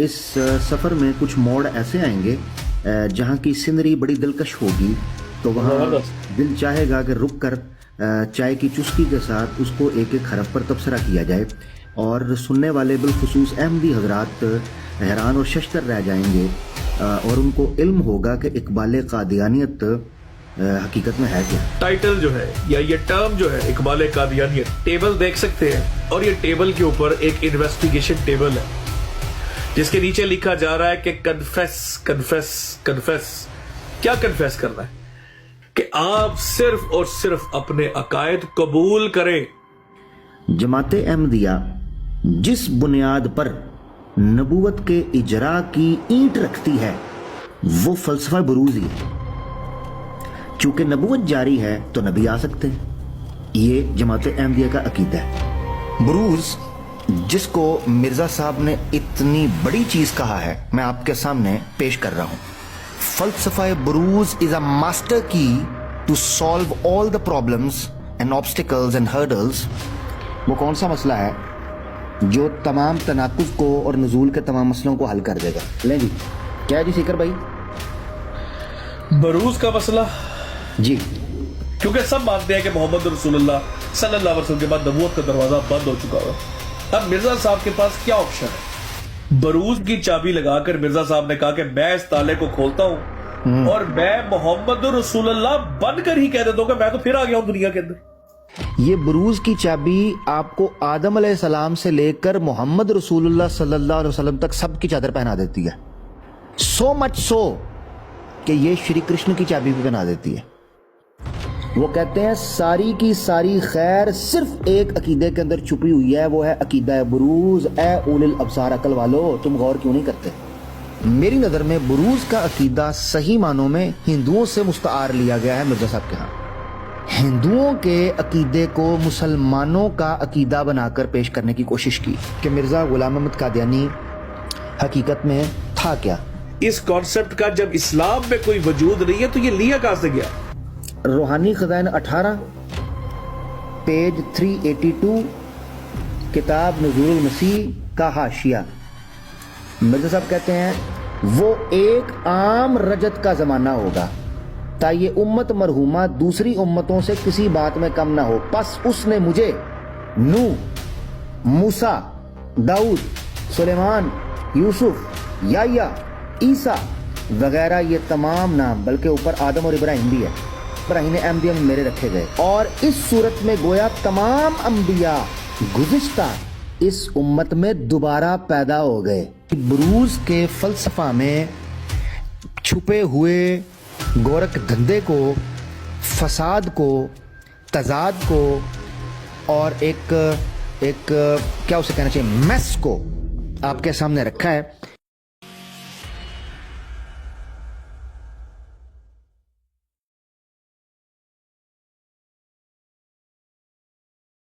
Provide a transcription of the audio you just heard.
इस सफ़र में कुछ मोड़ ऐसे आएंगे जहाँ की सीनरी बड़ी दिलकश होगी, तो वहाँ दिल चाहेगा कि रुक कर चाय की चुस्की के साथ उसको एक एक हरफ पर तबसरा किया जाए, और सुनने वाले बिलखुसूस अहमदी हजरात हैरान और शशतर रह जाएंगे और उनको इल्म होगा कि इकबाल कादियानियत हकीकत में है क्या। टाइटल जो है या ये टर्म जो है इकबाल कादियानियत, टेबल देख सकते हैं, और ये टेबल के ऊपर एक इन्वेस्टिगेशन टेबल है जिसके नीचे लिखा जा रहा है कि कन्फेस कन्फेस कन्फेस। क्या कन्फेस करना है? कि आप सिर्फ और सिर्फ अपने अकायद कबूल करें। जमाते अहमदिया जिस बुनियाद पर नबूवत के इजरा की ईंट रखती है वो फलसफा बुरूज ही है। चूंकि नबूवत जारी है तो नबी आ सकते हैं, ये जमाते अहमदिया का अकीदा है। बुरूज जिसको मिर्जा साहब ने इतनी बड़ी चीज कहा है, मैं आपके सामने पेश कर रहा हूं। फलसफा बुरूज is a master key to solve all the problems and obstacles and hurdles. वो कौन सा मसला है जो तमाम तनाकुज़ को और नुज़ूल के तमाम मसलों को हल कर देगा? लें जी, क्या है जी सीकर भाई? बरूज का मसला जी, क्योंकि सब मानते हैं कि मोहम्मद रसूलुल्लाह सल्लल्लाहु अलैहि वसल्लम के बाद नबूवत का दरवाजा बंद हो चुका है। अब मिर्जा साहब के पास क्या ऑप्शन है? बरूज की चाबी लगाकर मिर्जा साहब ने कहा कि मैं इस ताले को खोलता हूं और मैं मोहम्मद रसूलुल्लाह बनकर ही कह देता हूं कि मैं तो फिर आ गया हूं दुनिया के अंदर। ये बुरूज की चाबी आपको आदम अलैहिस्सलाम से लेकर मोहम्मद रसूलुल्लाह सल्लल्लाहु अलैहि वसल्लम तक सबकी चादर पहना देती है। सो मच सो कि ये श्री कृष्ण की चाबी भी पहना देती है। वो कहते हैं सारी की सारी खैर सिर्फ एक अकीदे के अंदर छुपी हुई है, वो है अकीदा बुरूज। ए उलिल अब्सार, अकल वालो, तुम गौर क्यों नहीं करते? मेरी नज़र में बुरूज का अकीदा सही मानों में हिंदुओं से मुस्तार लिया गया है मिर्जा साहब के यहाँ। हिंदुओं के अकीदे को मुसलमानों का अकीदा बनाकर पेश करने की कोशिश की कि मिर्जा गुलाम अहमद कादियानी हकीकत में था क्या। इस कॉन्सेप्ट का जब इस्लाम में कोई वजूद नहीं है तो ये लिया कहां से गया? रूहानी खजाइन 18 पेज 382 किताब नुज़ूरुल मसीह का हाशिया। मिर्जा साहब कहते हैं वो एक आम रजत का जमाना होगा ताकि उम्मत मरहूमा दूसरी उम्मतों से किसी बात में कम ना हो। बस उसने मुझे नूह, मूसा, दाऊद, सुलेमान, यूसुफ, याह्या, ईसा वगैरह ये तमाम नाम, बल्कि ऊपर आदम और इब्राहिम भी है, इब्राहिम अहमदिया में मेरे रखे गए। और इस सूरत में गोया तमाम अंबिया गुज़िश्ता इस उम्मत में दोबारा पैदा हो गए। बुरूज के फलसफा में छुपे हुए गोरख धंधे को, फसाद को, तजाद को और एक क्या उसे कहना चाहिए, मेस को आपके सामने रखा है।